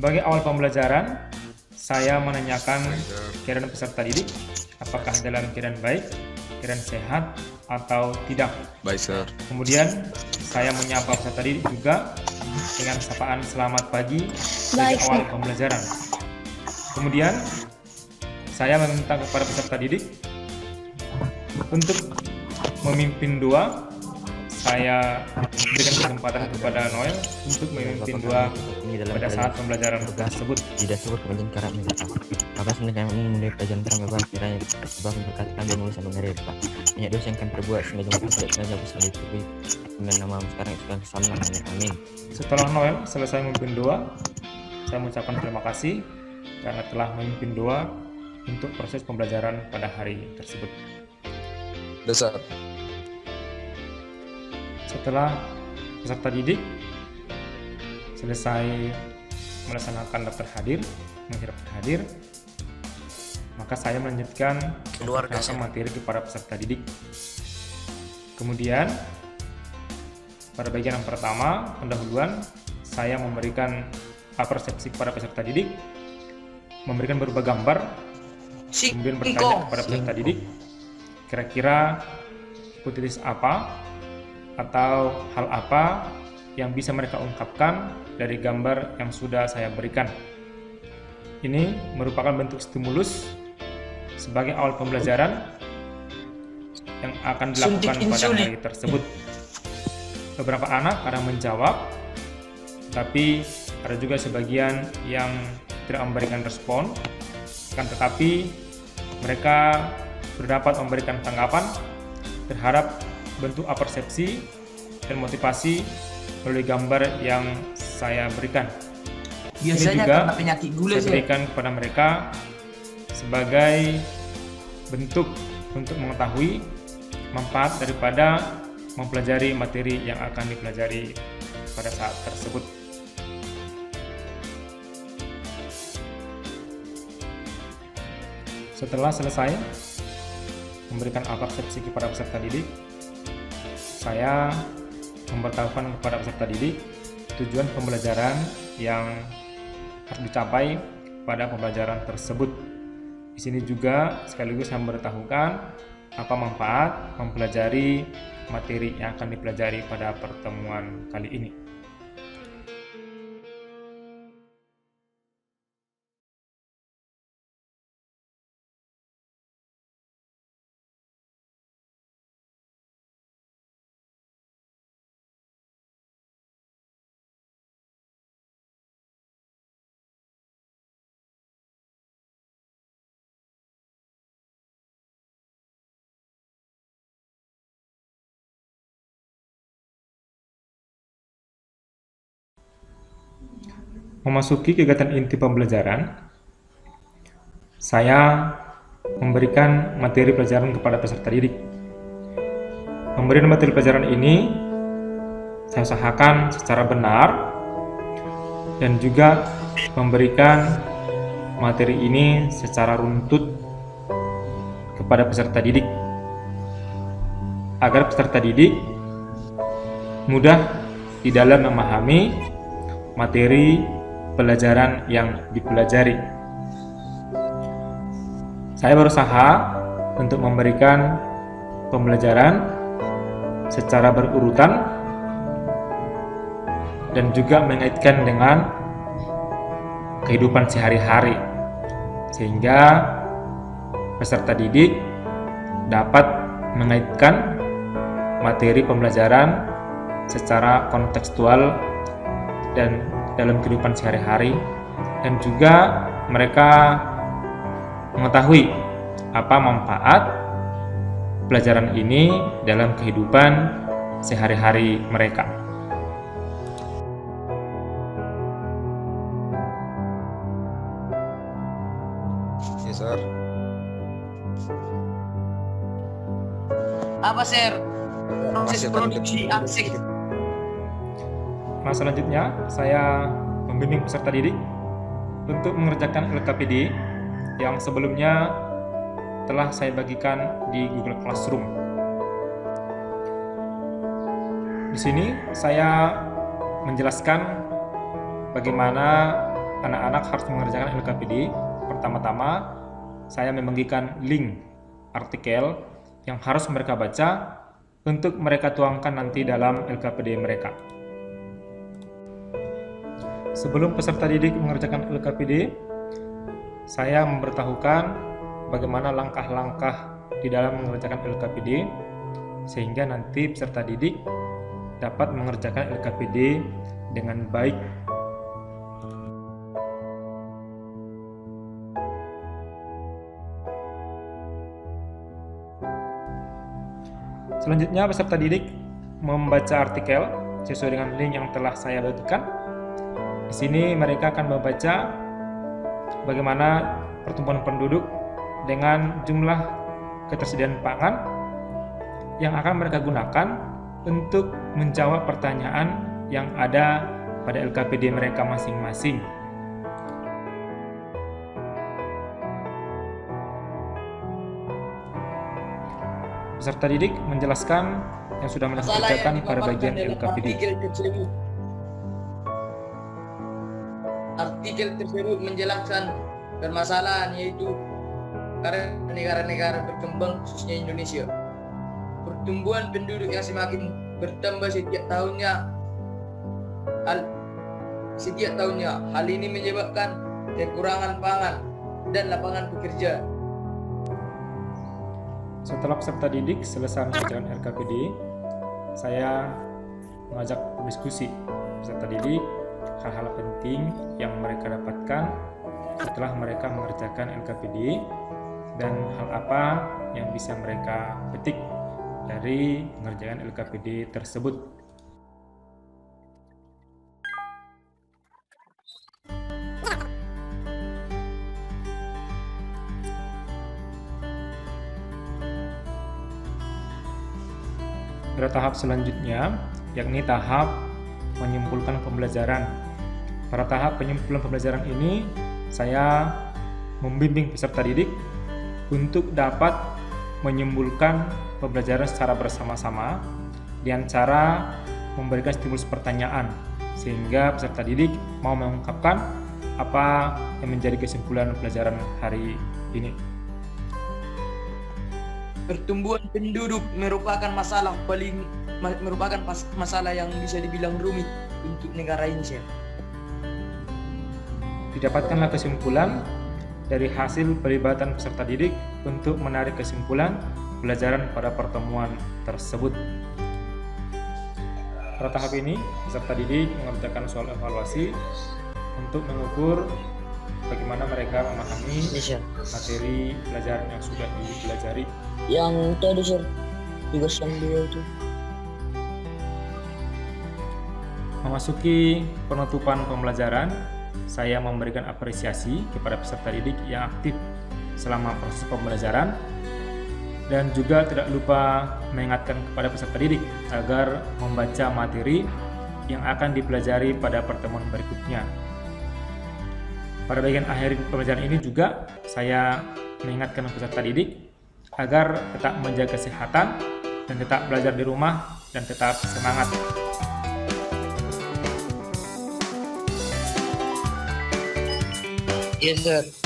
Sebagai awal pembelajaran, saya menanyakan keadaan peserta didik, apakah dalam keadaan baik, keadaan sehat, atau tidak. Baik, Sir. Kemudian, saya menyapa peserta didik juga dengan sapaan selamat pagi sebagai awal pembelajaran. Kemudian, saya meminta kepada peserta didik untuk memimpin doa. Saya berikan kesempatan kepada Noel untuk memimpin doa pada saat pembelajaran tersebut. Tidak syukur kemudian karat mereka. Bapak sebenarnya kami mulai pelajaran terang Bapak kiranya Bapak memberkatikan dan menulis sampai mereka. Banyak dosa yang kami perbuat sehingga jemaat tidak sengaja bisa ditutupi dengan nama sekarang sudah bersama namanya. Amin. Setelah Noel selesai memimpin doa, saya mengucapkan terima kasih karena telah memimpin doa untuk proses pembelajaran pada hari tersebut. Dasar. Setelah peserta didik selesai melaksanakan daftar hadir, maka saya melanjutkan memperkenalkan materi kepada peserta didik. Kemudian pada bagian yang pertama, pendahuluan, saya memberikan persepsi kepada peserta didik, memberikan berupa gambar, kemudian bertanya kepada peserta didik, kira-kira hipotesis apa atau hal apa yang bisa mereka ungkapkan dari gambar yang sudah saya berikan. Ini merupakan bentuk stimulus sebagai awal pembelajaran yang akan dilakukan pada hari tersebut. Beberapa anak ada menjawab, tapi ada juga sebagian yang tidak memberikan respon, kan tetapi mereka sudah dapat memberikan tanggapan terhadap bentuk persepsi dan motivasi melalui gambar yang saya berikan. Biasanya ini juga karena penyakit gula saya berikan kepada mereka sebagai bentuk untuk mengetahui manfaat daripada mempelajari materi yang akan dipelajari pada saat tersebut. Setelah selesai memberikan persepsi kepada peserta didik, saya memberitahukan kepada peserta didik tujuan pembelajaran yang harus dicapai pada pembelajaran tersebut. Di sini juga sekaligus saya memberitahukan apa manfaat mempelajari materi yang akan dipelajari pada pertemuan kali ini. Memasuki kegiatan inti pembelajaran, saya memberikan materi pelajaran kepada peserta didik. Pemberian materi pelajaran ini saya usahakan secara benar dan juga memberikan materi ini secara runtut kepada peserta didik agar peserta didik mudah di dalam memahami materi pelajaran yang dipelajari. Saya berusaha untuk memberikan pembelajaran secara berurutan dan juga mengaitkan dengan kehidupan sehari-hari, sehingga peserta didik dapat mengaitkan materi pembelajaran secara kontekstual dan dalam kehidupan sehari-hari, dan juga mereka mengetahui apa manfaat pelajaran ini dalam kehidupan sehari-hari mereka. Ya, Sir. Apa, Sir? Proses produksi arsip. Nah, selanjutnya saya membimbing peserta didik untuk mengerjakan LKPD yang sebelumnya telah saya bagikan di Google Classroom. Di sini saya menjelaskan bagaimana anak-anak harus mengerjakan LKPD, pertama-tama saya membagikan link artikel yang harus mereka baca untuk mereka tuangkan nanti dalam LKPD mereka. Sebelum peserta didik mengerjakan LKPD, saya memberitahukan bagaimana langkah-langkah di dalam mengerjakan LKPD sehingga nanti peserta didik dapat mengerjakan LKPD dengan baik. Selanjutnya peserta didik membaca artikel sesuai dengan link yang telah saya bagikan. Di sini mereka akan membaca bagaimana pertumbuhan penduduk dengan jumlah ketersediaan pangan yang akan mereka gunakan untuk menjawab pertanyaan yang ada pada LKPD mereka masing-masing. Peserta didik menjelaskan yang sudah mengerjakan pada bagian LKPD. Artikel tersebut menjelaskan permasalahan yaitu negara-negara berkembang khususnya Indonesia. Pertumbuhan penduduk yang semakin bertambah setiap tahunnya. Hal ini menyebabkan kekurangan pangan dan lapangan pekerja. Setelah peserta didik selesai mengerjakan LKPD, saya mengajak diskusi peserta didik hal-hal penting yang mereka dapatkan setelah mereka mengerjakan LKPD dan hal apa yang bisa mereka petik dari mengerjakan LKPD tersebut. Pada tahap selanjutnya, yakni tahap menyimpulkan pembelajaran. Pada tahap penyimpulan pembelajaran ini, saya membimbing peserta didik untuk dapat menyimpulkan pembelajaran secara bersama-sama dengan cara memberikan stimulus pertanyaan, sehingga peserta didik mau mengungkapkan apa yang menjadi kesimpulan pelajaran hari ini. Pertumbuhan penduduk merupakan masalah yang bisa dibilang rumit untuk negara ini, Chef. Didapatkanlah kesimpulan dari hasil pelibatan peserta didik untuk menarik kesimpulan pelajaran pada pertemuan tersebut. Pada tahap ini, peserta didik mengerjakan soal evaluasi untuk mengukur bagaimana mereka memahami materi pelajaran yang sudah dipelajari. Yang tadi sir, tugas yang dia itu. Memasuki penutupan pembelajaran, saya memberikan apresiasi kepada peserta didik yang aktif selama proses pembelajaran dan juga tidak lupa mengingatkan kepada peserta didik agar membaca materi yang akan dipelajari pada pertemuan berikutnya. Pada bagian akhir pembelajaran ini juga saya mengingatkan peserta didik agar tetap menjaga kesehatan dan tetap belajar di rumah dan tetap semangat. Yes sir.